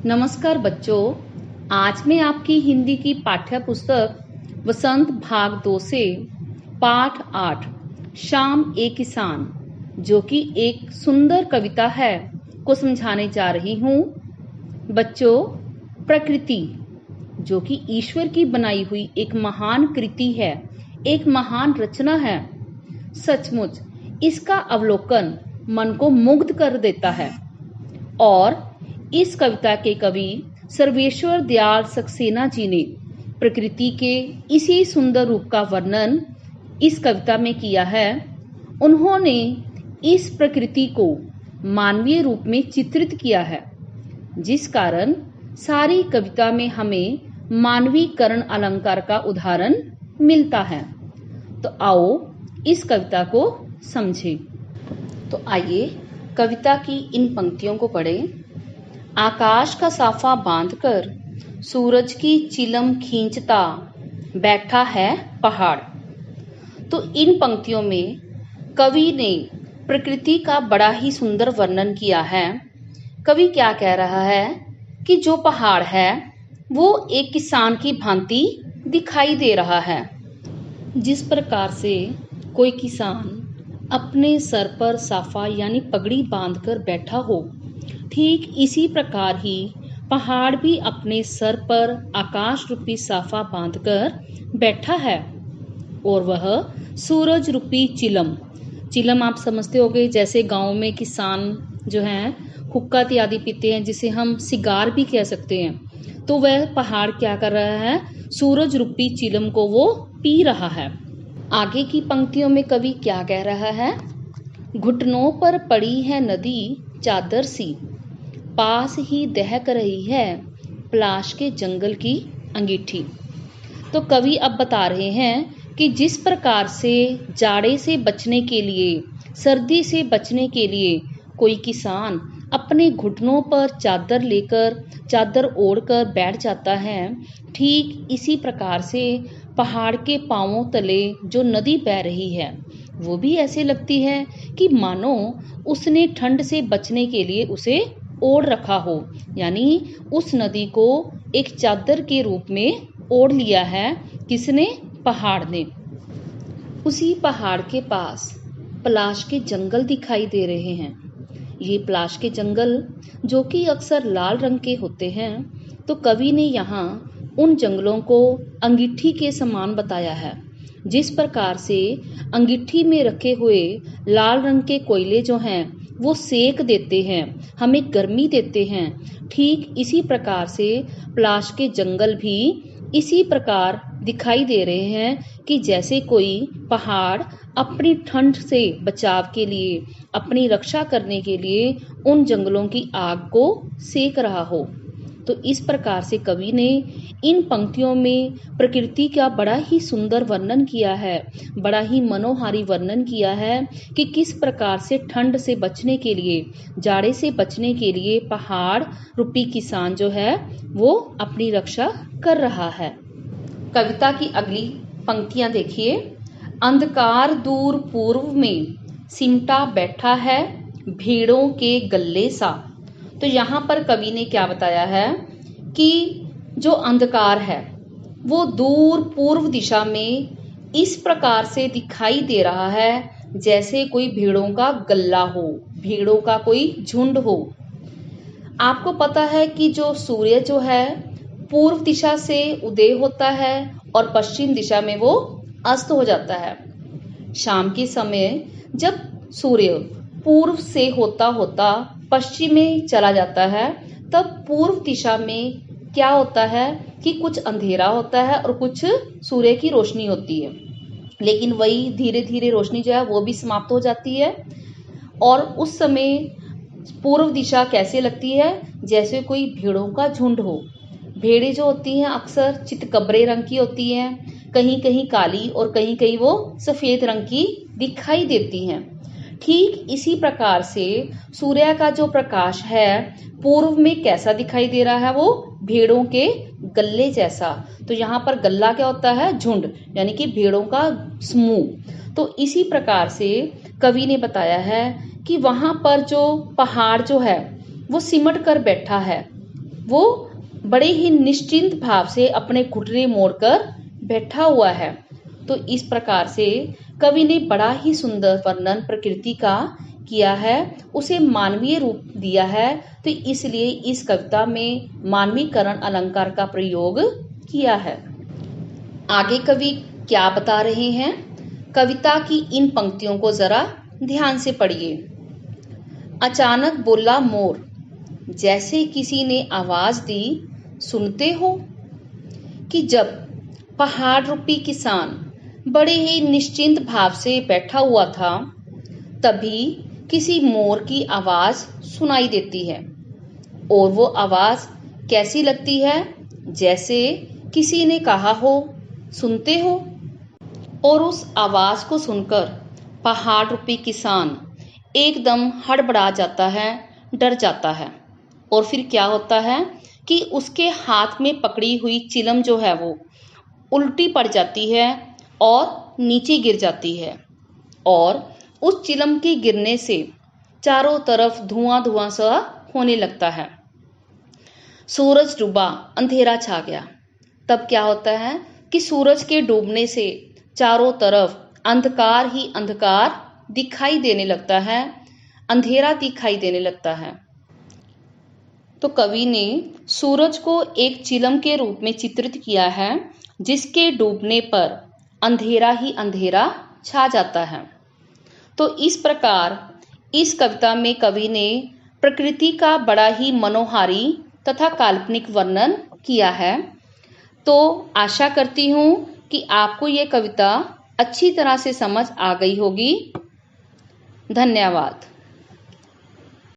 नमस्कार बच्चों, आज मैं आपकी हिंदी की पाठ्य पुस्तक वसंत भाग 2 से पाठ 8 शाम ए किसान, जो कि एक सुंदर कविता है, को समझाने जा रही हूँ। बच्चों, प्रकृति जो कि ईश्वर की बनाई हुई एक महान कृति है, एक महान रचना है। सचमुच इसका अवलोकन मन को मुग्ध कर देता है। और इस कविता के कवि सर्वेश्वर दयाल सक्सेना जी ने प्रकृति के इसी सुंदर रूप का वर्णन इस कविता में किया है। उन्होंने इस प्रकृति को मानवीय रूप में चित्रित किया है, जिस कारण सारी कविता में हमें मानवीकरण अलंकार का उदाहरण मिलता है। तो आओ इस कविता को समझें। तो आइए कविता की इन पंक्तियों को पढ़ें। आकाश का साफा बांधकर सूरज की चिलम खींचता बैठा है पहाड़। तो इन पंक्तियों में कवि ने प्रकृति का बड़ा ही सुंदर वर्णन किया है। कवि क्या कह रहा है कि जो पहाड़ है वो एक किसान की भांति दिखाई दे रहा है। जिस प्रकार से कोई किसान अपने सर पर साफा यानी पगड़ी बांधकर बैठा हो, ठीक इसी प्रकार ही पहाड़ भी अपने सर पर आकाश रूपी साफा बांधकर बैठा है। और वह सूरज रूपी चिलम आप समझते होंगे, जैसे गांव में किसान जो हैं हुक्का इत्यादि पीते हैं, जिसे हम सिगार भी कह सकते हैं। तो वह पहाड़ क्या कर रहा है, सूरज रूपी चिलम को वो पी रहा है। आगे की पंक्तियों में कवि क्या कह रहा है, घुटनों पर पड़ी है नदी चादर सी, पास ही दहक रही है पलाश के जंगल की अंगीठी। तो कवि अब बता रहे हैं कि जिस प्रकार से जाड़े से बचने के लिए, सर्दी से बचने के लिए कोई किसान अपने घुटनों पर चादर ओढ़कर बैठ जाता है, ठीक इसी प्रकार से पहाड़ के पांवों तले जो नदी बह रही है वो भी ऐसे लगती है कि मानो उसने ठंड से बचने के लिए उसे ओढ़ रखा हो, यानी उस नदी को एक चादर के रूप में ओढ़ लिया है। किसने? पहाड़ ने। उसी पहाड़ के पास पलाश के जंगल दिखाई दे रहे हैं। ये पलाश के जंगल जो कि अक्सर लाल रंग के होते हैं, तो कवि ने यहाँ उन जंगलों को अंगीठी के समान बताया है। जिस प्रकार से अंगीठी में रखे हुए लाल रंग के कोयले जो हैं वो सेक देते हैं, हमें गर्मी देते हैं, ठीक इसी प्रकार से पलाश के जंगल भी इसी प्रकार दिखाई दे रहे हैं कि जैसे कोई पहाड़ अपनी ठंड से बचाव के लिए, अपनी रक्षा करने के लिए उन जंगलों की आग को सेक रहा हो। तो इस प्रकार से कवि ने इन पंक्तियों में प्रकृति का बड़ा ही सुंदर वर्णन किया है, बड़ा ही मनोहारी वर्णन किया है कि किस प्रकार से ठंड से बचने के लिए, जाड़े से बचने के लिए पहाड़ रूपी किसान जो है वो अपनी रक्षा कर रहा है। कविता की अगली पंक्तियां देखिए। अंधकार दूर पूर्व में सिमटा बैठा है भेड़ों के गल्ले सा। तो यहाँ पर कवि ने क्या बताया है कि जो अंधकार है वो दूर पूर्व दिशा में इस प्रकार से दिखाई दे रहा है जैसे कोई भेड़ों का गल्ला हो, भेड़ों का कोई झुंड हो। आपको पता है कि जो सूर्य जो है पूर्व दिशा से उदय होता है और पश्चिम दिशा में वो अस्त हो जाता है। शाम के समय जब सूर्य पूर्व से होता होता पश्चिम में चला जाता है, तब पूर्व दिशा में क्या होता है कि कुछ अंधेरा होता है और कुछ सूर्य की रोशनी होती है। लेकिन वही धीरे धीरे रोशनी जो है वो भी समाप्त हो जाती है। और उस समय पूर्व दिशा कैसे लगती है, जैसे कोई भेड़ों का झुंड हो। भेड़ें जो होती हैं अक्सर चितकबरे रंग की होती हैं, कहीं कहीं काली और कहीं कहीं वो सफेद रंग की दिखाई देती हैं। ठीक इसी प्रकार से सूर्य का जो प्रकाश है पूर्व में कैसा दिखाई दे रहा है, वो भेड़ों के गल्ले जैसा। तो यहाँ पर गल्ला क्या होता है, झुंड, यानी कि भेड़ों का समूह। तो इसी प्रकार से कवि ने बताया है कि वहां पर जो पहाड़ जो है वो सिमट कर बैठा है, वो बड़े ही निश्चिंत भाव से अपने घुटने मोड़कर बैठा हुआ है। तो इस प्रकार से कवि ने बड़ा ही सुंदर वर्णन प्रकृति का किया है, उसे मानवीय रूप दिया है। तो इसलिए इस कविता में मानवीकरण अलंकार का प्रयोग किया है। आगे कवि क्या बता रहे हैं, कविता की इन पंक्तियों को जरा ध्यान से पढ़िए। अचानक बोला मोर, जैसे किसी ने आवाज दी, सुनते हो। कि जब पहाड़ रूपी किसान बड़े ही निश्चिंत भाव से बैठा हुआ था, तभी किसी मोर की आवाज सुनाई देती है। और वो आवाज कैसी लगती है, जैसे किसी ने कहा हो, सुनते हो। और उस आवाज को सुनकर पहाड़ रूपी किसान एकदम हड़बड़ा जाता है, डर जाता है। और फिर क्या होता है कि उसके हाथ में पकड़ी हुई चिलम जो है वो उल्टी पड़ जाती है और नीचे गिर जाती है। और उस चिलम के गिरने से चारों तरफ धुआं धुआं सा होने लगता है। सूरज डूबा, अंधेरा छा गया। तब क्या होता है कि सूरज के डूबने से चारों तरफ अंधकार ही अंधकार दिखाई देने लगता है, अंधेरा दिखाई देने लगता है। तो कवि ने सूरज को एक चिलम के रूप में चित्रित किया है, जिसके डूबने पर अंधेरा ही अंधेरा छा जाता है। तो इस प्रकार इस कविता में कवि ने प्रकृति का बड़ा ही मनोहारी तथा काल्पनिक वर्णन किया है। तो आशा करती हूँ कि आपको ये कविता अच्छी तरह से समझ आ गई होगी। धन्यवाद।